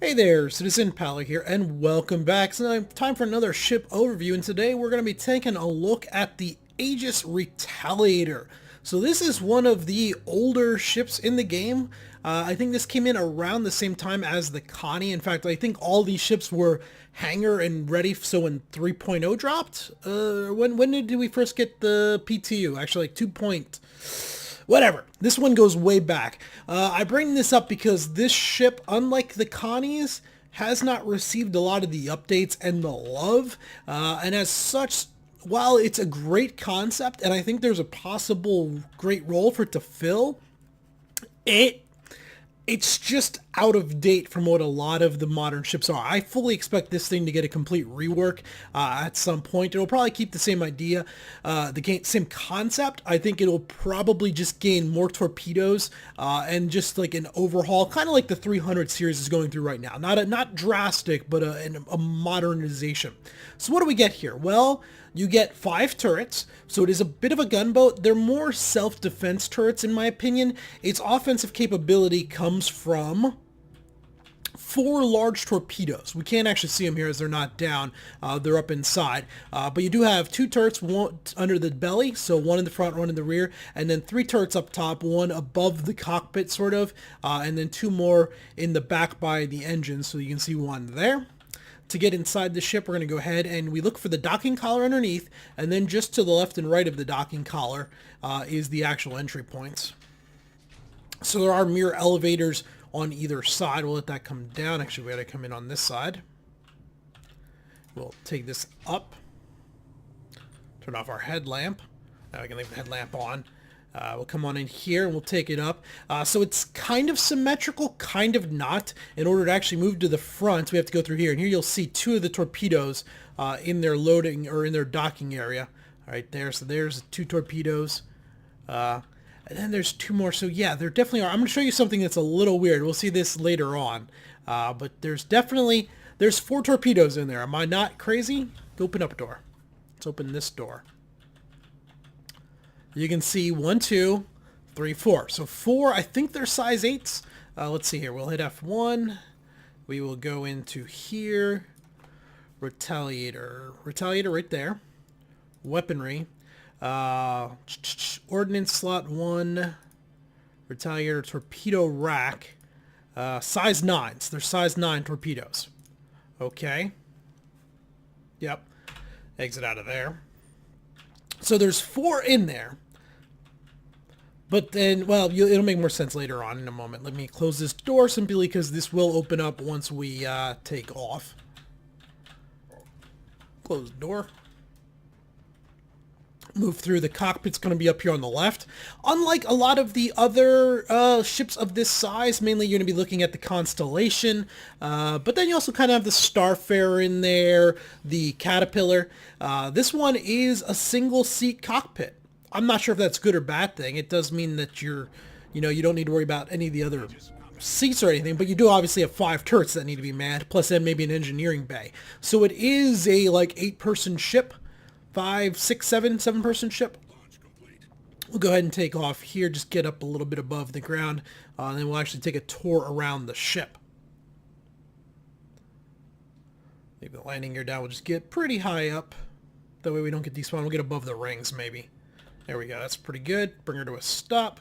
Hey there, Citizen Pally here, and welcome back. So now time for another ship overview, and today we're going to be taking a look at the Aegis Retaliator. So this is one of the older ships in the game. I think this came in around the same time as the Connie. In fact, I think all these ships were hangar and ready, so when 3.0 dropped, when did we first get the PTU? Actually, like 2. Whatever. This one goes way back. I bring this up because this ship, unlike the Connies, has not received a lot of the updates and the love. And as such, while it's a great concept, and I think there's a possible great role for it to fill, it's just out of date from what a lot of the modern ships are. I fully expect this thing to get a complete rework at some point. It'll probably keep the same idea, same concept. I think it'll probably just gain more torpedoes and just like an overhaul, kind of like the 300 series is going through right now. Not drastic, but a modernization. So what do we get here? Well, you get 5 turrets, so it is a bit of a gunboat. They're more self-defense turrets in my opinion. Its offensive capability comes from 4 large torpedoes. We can't actually see them here as they're not down. They're up inside. But you do have 2 turrets, one under the belly, so one in the front, one in the rear, and then 3 turrets up top, one above the cockpit sort of, and then 2 more in the back by the engine, so you can see one there. To get inside the ship, we're going to go ahead and we look for the docking collar underneath, and then just to the left and right of the docking collar is the actual entry points. So there are mirror elevators on either side. We'll let that come down. Actually, we got to come in on this side. We'll take this up, turn off our headlamp. Now we can leave the headlamp on. We'll come on in here and we'll take it up. So it's kind of symmetrical, kind of not. In order to actually move to the front, we have to go through here. And here you'll see 2 of the torpedoes in their loading or in their docking area. Right there. So there's 2 torpedoes. And then there's 2 more. So yeah, there definitely are. I'm going to show you something that's a little weird. We'll see this later on. But there's 4 torpedoes in there. Am I not crazy? Open up a door. Let's open this door. You can see 1, 2, 3, 4. So 4, I think they're size 8s. Let's see here. We'll hit F1. We will go into here. Retaliator. Retaliator right there. Weaponry. Ordnance slot 1. Retaliator torpedo rack. Size 9s. They're size 9 torpedoes. Okay. Yep. Exit out of there. So there's 4 in there. But then, well, it'll make more sense later on in a moment. Let me close this door simply because this will open up once we take off. Close the door. Move through. The cockpit's going to be up here on the left. Unlike a lot of the other ships of this size, mainly you're going to be looking at the Constellation, but then you also kind of have the Starfarer in there, the Caterpillar. This one is a single seat cockpit. I'm not sure if that's a good or bad thing. It does mean that you don't need to worry about any of the other seats or anything, but you do obviously have 5 turrets that need to be manned, plus then maybe an engineering bay. So it is a like 8-person ship. 5, 6, 7-person ship. We'll go ahead and take off here, just get up a little bit above the ground, and then we'll actually take a tour around the ship. Leave the landing gear down, we'll just get pretty high up. That way we don't get despawned, we'll get above the rings maybe. There we go, that's pretty good. Bring her to a stop.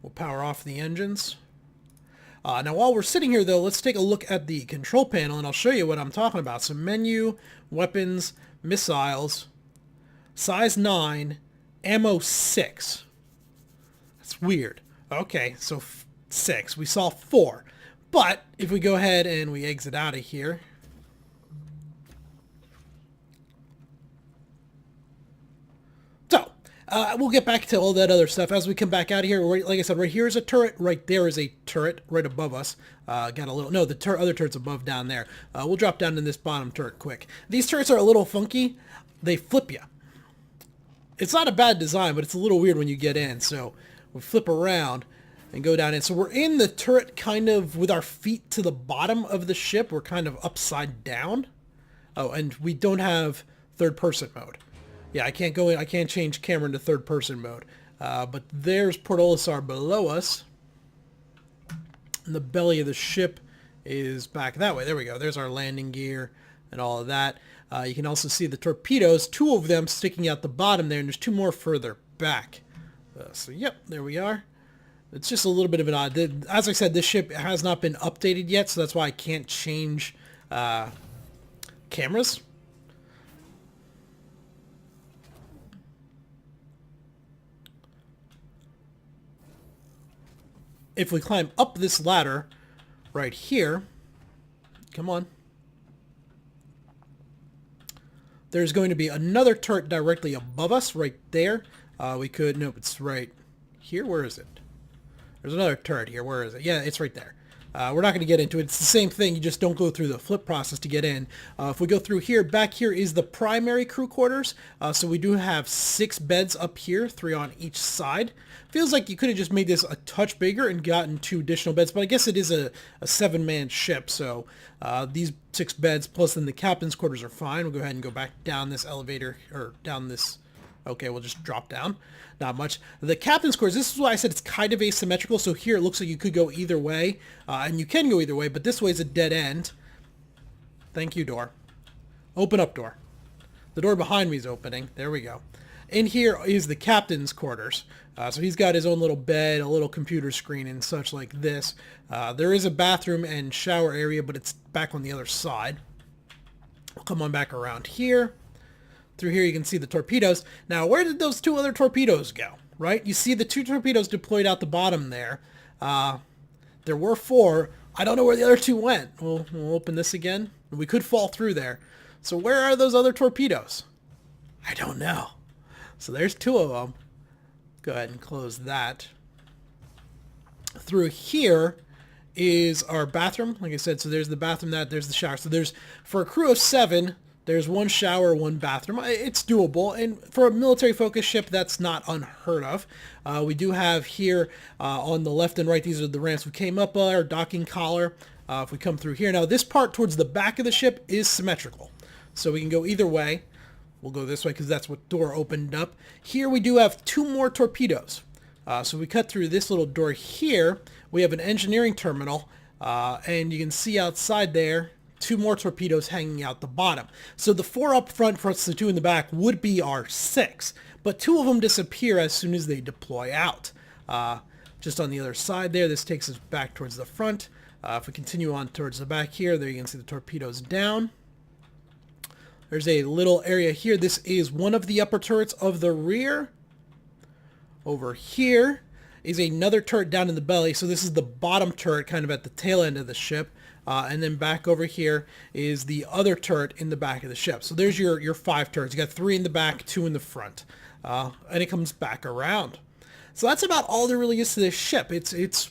We'll power off the engines. Now while we're sitting here though, let's take a look at the control panel and I'll show you what I'm talking about. So menu, weapons, missiles, size 9, ammo 6. That's weird. Okay, so 6. We saw 4. But if we go ahead and we exit out of here, we'll get back to all that other stuff as we come back out of here. Like I said, right here is a turret. Right there is a turret right above us. Got a little... No, the other turret's above down there. We'll drop down in this bottom turret quick. These turrets are a little funky. They flip you. It's not a bad design, but it's a little weird when you get in. So we flip around and go down in. So we're in the turret kind of with our feet to the bottom of the ship. We're kind of upside down. Oh, and we don't have third-person mode. Yeah, I can't go in. I can't change camera into third-person mode. But there's Port Olisar below us. And the belly of the ship is back that way. There we go. There's our landing gear and all of that. You can also see the torpedoes, 2 of them sticking out the bottom there, and there's 2 more further back. So yep, there we are. It's just a little bit of an odd... As I said, this ship has not been updated yet, so that's why I can't change cameras. If we climb up this ladder right here, come on, there's going to be another turret directly above us right there. We could, nope, it's right here. Where is it? There's another turret here. Where is it? Yeah, it's right there. We're not going to get into it. It's the same thing. You just don't go through the flip process to get in. If we go through here, back here is the primary crew quarters. So we do have 6 beds up here, 3 on each side. Feels like you could have just made this a touch bigger and gotten 2 additional beds, but I guess it is a 7-man ship. So these 6 beds plus then the captain's quarters are fine. We'll go ahead and go back down this elevator, or down this... Okay, we'll just drop down. Not much. The captain's quarters, this is why I said it's kind of asymmetrical. So here it looks like you could go either way. And you can go either way, but this way is a dead end. Thank you, door. Open up, door. The door behind me is opening. There we go. In here is the captain's quarters. So he's got his own little bed, a little computer screen and such like this. There is a bathroom and shower area, but it's back on the other side. We'll come on back around here. Through here you can see the torpedoes. Now, where did those 2 other torpedoes go, right? You see the 2 torpedoes deployed out the bottom there. There were 4. I don't know where the other 2 went. We'll open this again. We could fall through there. So where are those other torpedoes? I don't know. So there's 2 of them. Go ahead and close that. Through here is our bathroom. Like I said, so there's the bathroom, there's the shower. So there's, for a crew of 7... there's 1 shower, 1 bathroom. It's doable, and for a military-focused ship, that's not unheard of. We do have here on the left and right, these are the ramps we came up our docking collar. If we come through here. Now, this part towards the back of the ship is symmetrical, so we can go either way. We'll go this way because that's what door opened up. Here we do have 2 more torpedoes. So we cut through this little door here. We have an engineering terminal, and you can see outside there, 2 more torpedoes hanging out the bottom. So the 4 up front plus the 2 in the back would be our 6. But 2 of them disappear as soon as they deploy out. Just on the other side there, this takes us back towards the front. If we continue on towards the back here, there you can see the torpedoes down. There's a little area here. This is one of the upper turrets of the rear. Over here is another turret down in the belly. So this is the bottom turret kind of at the tail end of the ship. And then back over here is the other turret in the back of the ship. So there's your 5 turrets. You got 3 in the back, 2 in the front. And it comes back around. So that's about all there really is to this ship. It's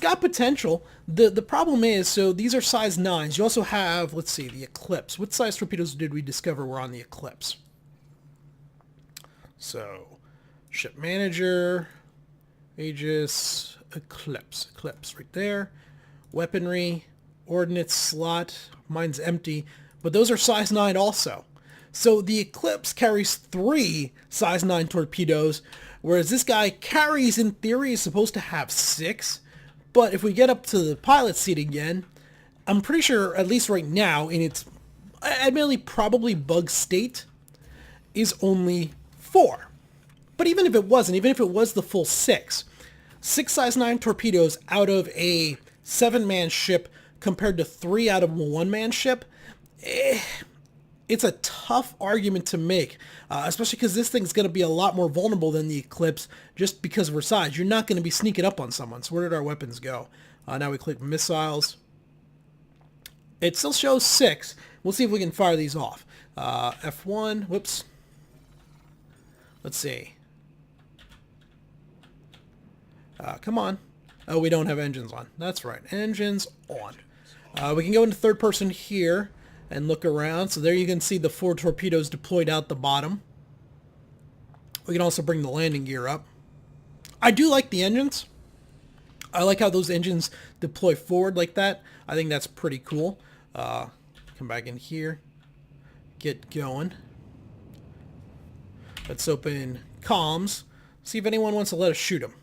got potential. The problem is, so these are size 9s. You also have, let's see, the Eclipse. What size torpedoes did we discover were on the Eclipse? So, ship manager, Aegis, Eclipse right there. Weaponry, ordnance slot, mine's empty, but those are size 9 also. So the Eclipse carries 3 size 9 torpedoes, whereas this guy carries, in theory, is supposed to have 6. But if we get up to the pilot seat again, I'm pretty sure, at least right now, in its admittedly probably bug state, is only 4. But even if it wasn't, even if it was the full 6 size 9 torpedoes out of a 7-man ship compared to 3 out of a 1-man ship, it's a tough argument to make, especially because this thing's going to be a lot more vulnerable than the Eclipse just because of her size. You're not going to be sneaking up on someone. So where did our weapons go? Now we click missiles. It still shows 6. We'll see if we can fire these off. F1, whoops. Let's see. Come on. Oh, we don't have engines on. That's right. Engines on. We can go into third person here and look around. So there you can see the 4 torpedoes deployed out the bottom. We can also bring the landing gear up. I do like the engines. I like how those engines deploy forward like that. I think that's pretty cool. Come back in here. Get going. Let's open comms. See if anyone wants to let us shoot them.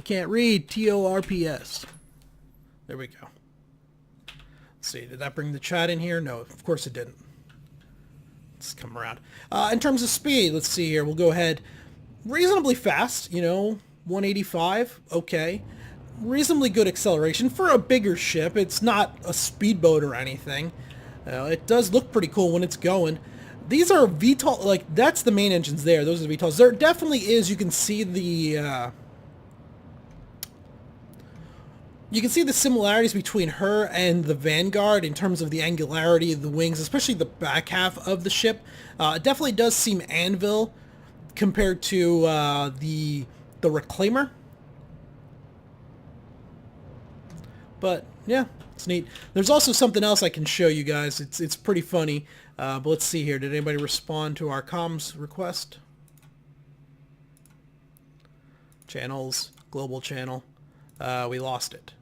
can't read. TORPS. There we go. Let's see, did that bring the chat in here? No, of course it didn't. Let's come around. In terms of speed, let's see here. We'll go ahead. Reasonably fast, you know, 185. Okay. Reasonably good acceleration for a bigger ship. It's not a speedboat or anything. It does look pretty cool when it's going. These are VTOL, like, that's the main engines there. Those are the VTOLs. There definitely is, you can see the similarities between her and the Vanguard in terms of the angularity of the wings, especially the back half of the ship. It definitely does seem anvil compared to the Reclaimer. But yeah, it's neat. There's also something else I can show you guys. It's pretty funny. But let's see here. Did anybody respond to our comms request? Channels, global channel. We lost it.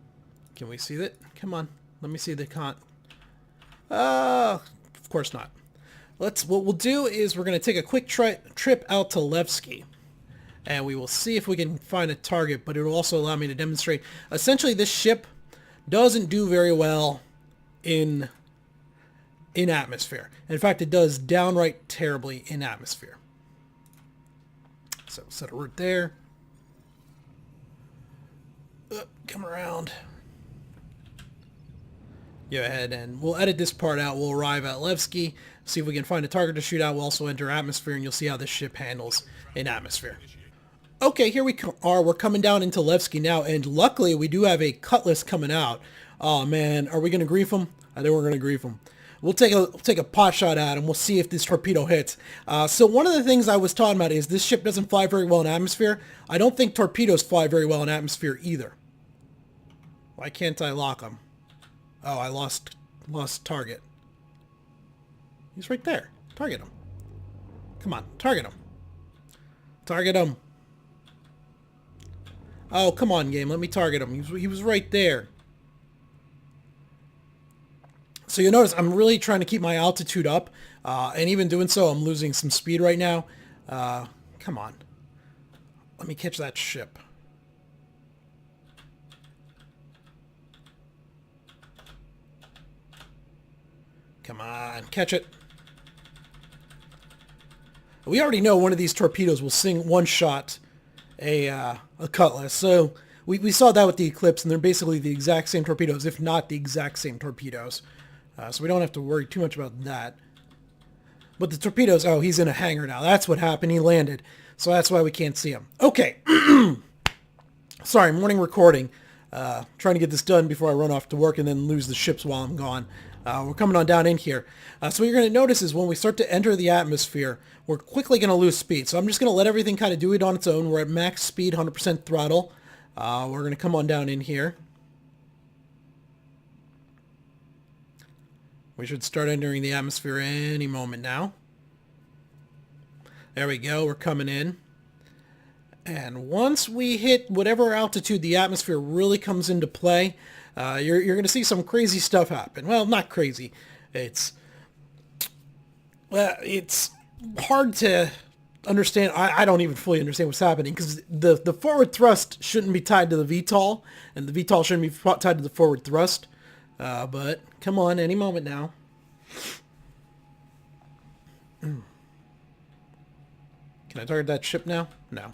Can we see that? Come on. Let me see the of course not. What we'll do is we're going to take a quick trip out to Levski. And we will see if we can find a target, but it will also allow me to demonstrate. Essentially, this ship doesn't do very well in atmosphere. In fact, it does downright terribly in atmosphere. So set a route there. Come around. Go ahead and we'll edit this part out. We'll arrive at Levski, see if we can find a target to shoot out. We'll also enter atmosphere, and you'll see how this ship handles in atmosphere. Okay, here we are. We're coming down into Levski now, and luckily we do have a Cutlass coming out. Oh man, are we going to grief him? I think we're going to grief him. We'll take a pot shot at him. We'll see if this torpedo hits. So one of the things I was talking about is this ship doesn't fly very well in atmosphere. I don't think torpedoes fly very well in atmosphere either. Why can't I lock him? Oh, I lost target. He's right there. Target him. Come on, target him. Target him. Oh, come on, game. Let me target him. He was right there. So you'll notice I'm really trying to keep my altitude up. And even doing so, I'm losing some speed right now. Come on. Let me catch that ship. Come on. Catch it. We already know one of these torpedoes will sing one shot a Cutlass. So we saw that with the Eclipse, and they're basically the exact same torpedoes, if not the exact same torpedoes. So we don't have to worry too much about that. But the torpedoes, oh, he's in a hangar now. That's what happened. He landed. So that's why we can't see him. Okay. Sorry, morning recording. Trying to get this done before I run off to work and then lose the ships while I'm gone. We're coming on down in here. So what you're going to notice is when we start to enter the atmosphere, we're quickly going to lose speed. So I'm just going to let everything kind of do it on its own. We're at max speed, 100% throttle. We're going to come on down in here. We should start entering the atmosphere any moment now. There we go. We're coming in. And once we hit whatever altitude the atmosphere really comes into play, you're going to see some crazy stuff happen. Well, not crazy. It's hard to understand. I don't even fully understand what's happening because the forward thrust shouldn't be tied to the VTOL, and the VTOL shouldn't be tied to the forward thrust. But come on, any moment now. Can I target that ship now? No.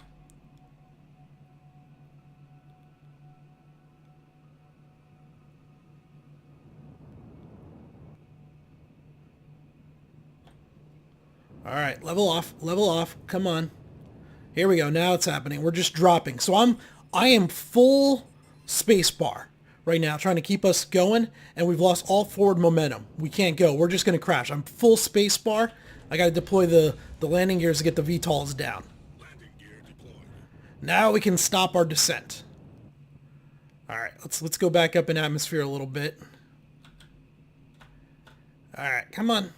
All right, level off. Come on. Here we go. Now it's happening. We're just dropping. So I am full spacebar right now, trying to keep us going, and we've lost all forward momentum. We can't go. We're just going to crash. I'm full spacebar. I got to deploy the landing gears to get the VTOLs down. Now we can stop our descent. All right, let's go back up in atmosphere a little bit. All right, come on.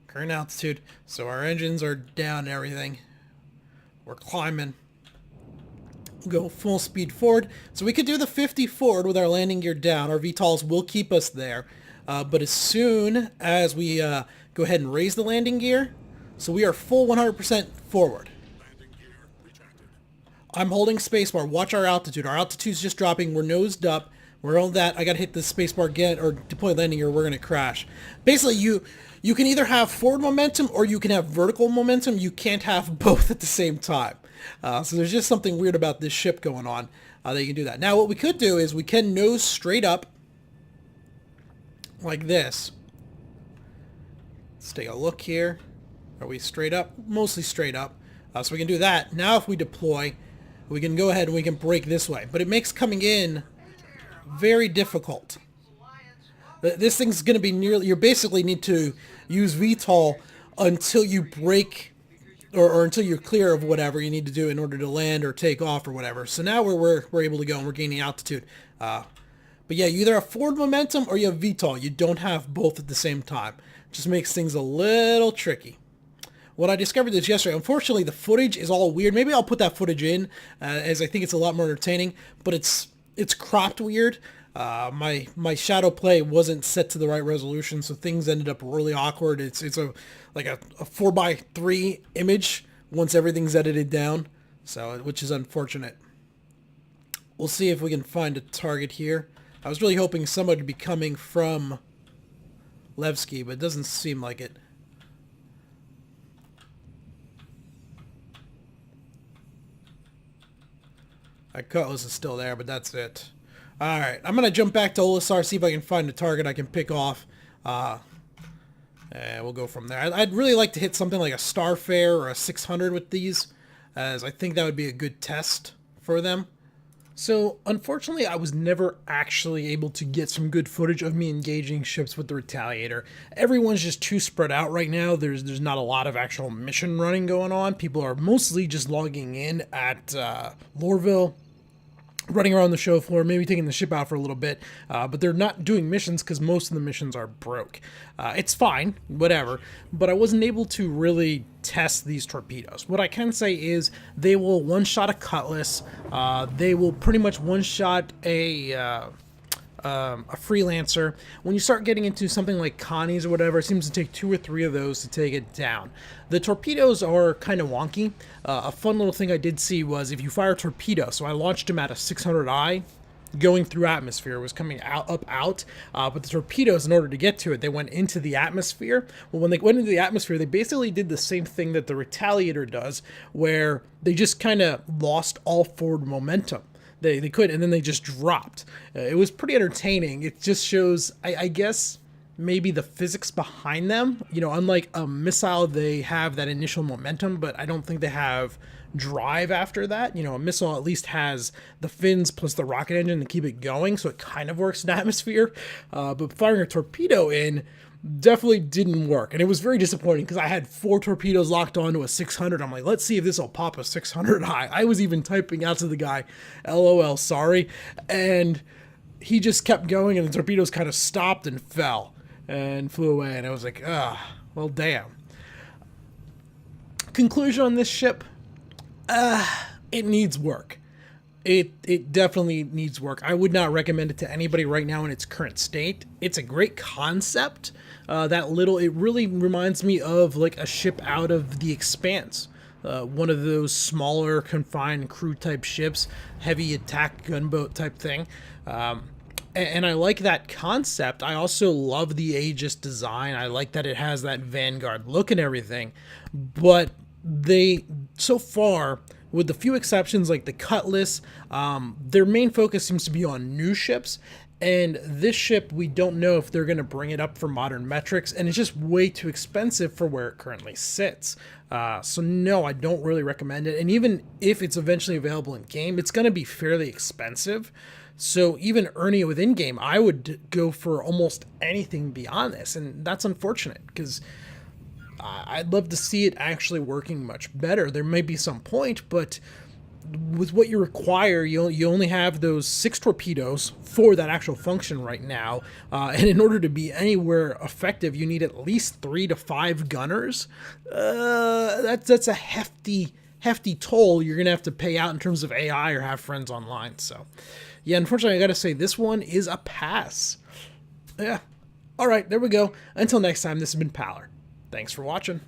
Current altitude. So our engines are down and everything. We're climbing. Go full speed forward. So we could do the 50 forward with our landing gear down. Our VTOLs will keep us there. But as soon as we go ahead and raise the landing gear, so we are full 100% forward. I'm holding spacebar. Watch our altitude. Our altitude's just dropping. We're nosed up. We're on that. I gotta hit the spacebar again or deploy landing or we're gonna crash. Basically, you can either have forward momentum or you can have vertical momentum. You can't have both at the same time. So there's just something weird about this ship going on that you can do that. Now, what we could do is we can nose straight up like this. Let's take a look here. Are we straight up? Mostly straight up. So we can do that. Now if we deploy, we can go ahead and we can brake this way. But it makes coming in very difficult. This thing's going to be nearly... You basically need to use VTOL until you brake or until you're clear of whatever you need to do in order to land or take off or whatever. So now we're able to go and we're gaining altitude. But yeah, you either have forward momentum or you have VTOL. You don't have both at the same time. Just makes things a little tricky. What I discovered this yesterday, unfortunately the footage is all weird. Maybe I'll put that footage in as I think it's a lot more entertaining, but it's cropped weird. My shadow play wasn't set to the right resolution, so things ended up really awkward. It's like a 4:3 image once everything's edited down, so which is unfortunate. We'll see if we can find a target here. I was really hoping somebody would be coming from Levski, but it doesn't seem like it. Cutlass is still there, but that's it. Alright, I'm going to jump back to Olisar, see if I can find a target I can pick off. And we'll go from there. I'd really like to hit something like a Starfare or a 600 with these, as I think that would be a good test for them. So, unfortunately, I was never actually able to get some good footage of me engaging ships with the Retaliator. Everyone's just too spread out right now. There's not a lot of actual mission running going on. People are mostly just logging in at Lorville, running around the show floor, maybe taking the ship out for a little bit, but they're not doing missions because most of the missions are broke. It's fine, whatever, but I wasn't able to really test these torpedoes. What I can say is they will one-shot a Cutlass, they will pretty much one-shot a Freelancer. When you start getting into something like Connie's or whatever, it seems to take 2 or 3 of those to take it down. The torpedoes are kind of wonky. A fun little thing I did see was if you fire a torpedo, so I launched him at a 600i, going through atmosphere, was coming out, but the torpedoes, in order to get to it, they went into the atmosphere. Well, when they went into the atmosphere, they basically did the same thing that the Retaliator does, where they just kind of lost all forward momentum. They could, and then they just dropped. It was pretty entertaining. It just shows, I guess, maybe the physics behind them. You know, unlike a missile, they have that initial momentum, but I don't think they have drive after that. You know, a missile at least has the fins plus the rocket engine to keep it going, so it kind of works in atmosphere. But firing a torpedo in definitely didn't work, and it was very disappointing because I had 4 torpedoes locked onto a 600. I'm like, let's see if this will pop a 600 high. I was even typing out to the guy, LOL, sorry, and he just kept going, and the torpedoes kind of stopped and fell and flew away, and I was like, well, damn. Conclusion on this ship, it needs work. It definitely needs work. I would not recommend it to anybody right now in its current state. It's a great concept. It really reminds me of like a ship out of The Expanse. One of those smaller confined crew type ships, heavy attack gunboat type thing. And I like that concept. I also love the Aegis design. I like that it has that Vanguard look and everything. But so far, with the few exceptions like the Cutlass, their main focus seems to be on new ships. And this ship, we don't know if they're going to bring it up for modern metrics, and it's just way too expensive for where it currently sits. So no, I don't really recommend it. And even if it's eventually available in game, it's going to be fairly expensive. So even earning it within game, I would go for almost anything beyond this, and that's unfortunate because I'd love to see it actually working much better. There may be some point, but with what you require, you only have those 6 torpedoes for that actual function right now, and in order to be anywhere effective, you need at least 3 to 5 gunners. That's a hefty toll you're gonna have to pay out in terms of AI or have friends online. So, yeah, unfortunately, I gotta say this one is a pass. Yeah. All right, there we go. Until next time, this has been Paller. Thanks for watching.